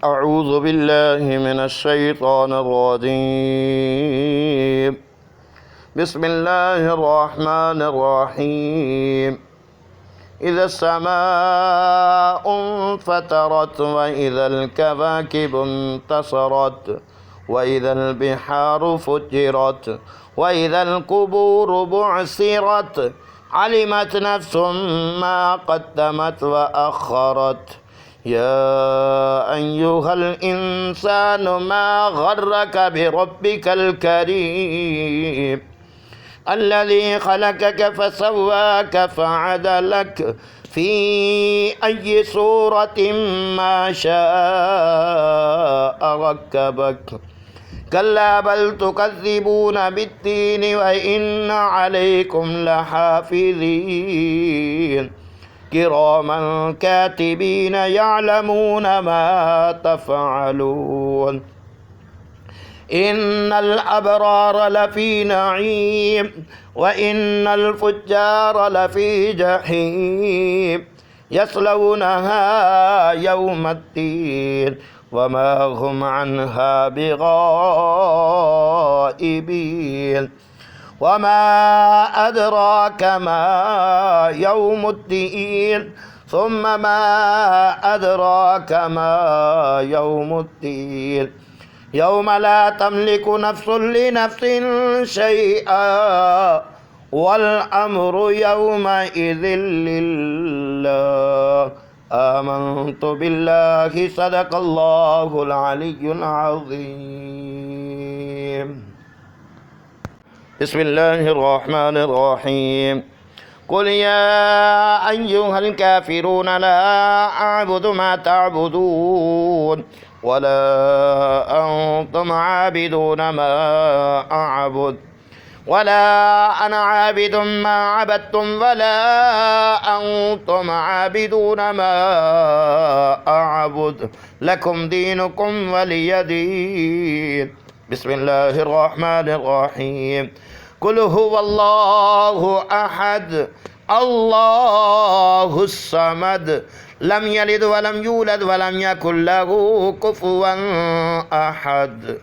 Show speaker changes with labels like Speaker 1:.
Speaker 1: أعوذ بالله من الشيطان الرجيم. بسم الله الرحمن الرحيم. إذا السماء انفطرت وإذا الكواكب انتصرت وإذا البحار فجرت وإذا القبور بعثرت علمت نفس ما قدمت وأخرت. يا أيها الإنسان ما غرك بربك الكريم الذي خلقك فسواك فعدلك في أي صورة ما شاء ركبك. كلا بل تكذبون بالدين وإن عليكم لحافظين كراما كاتبين يعلمون ما تفعلون. إن الأبرار لفي نعيم وإن الفجار لفي جحيم يصلونها يوم الدين وما هم عنها بغائبين. وما أدراك ما يوم الدين ثم ما أدراك ما يوم الدين يوم لا تملك نفس لنفس شيئا والأمر يومئذ لله. آمنت بالله صدق الله العلي العظيم. بسم الله الرحمن الرحيم. قل يا أيها الكافرون لا أعبد ما تعبدون ولا أنتم عابدون ما أعبد ولا أنا عابد ما عبدتم ولا أنتم عابدون ما أعبد لكم دينكم ولي دين. بسم الله الرحمن الرحيم. قل هو الله أحد الله الصمد لم يلد ولم يولد ولم يكن له كفوا أحد.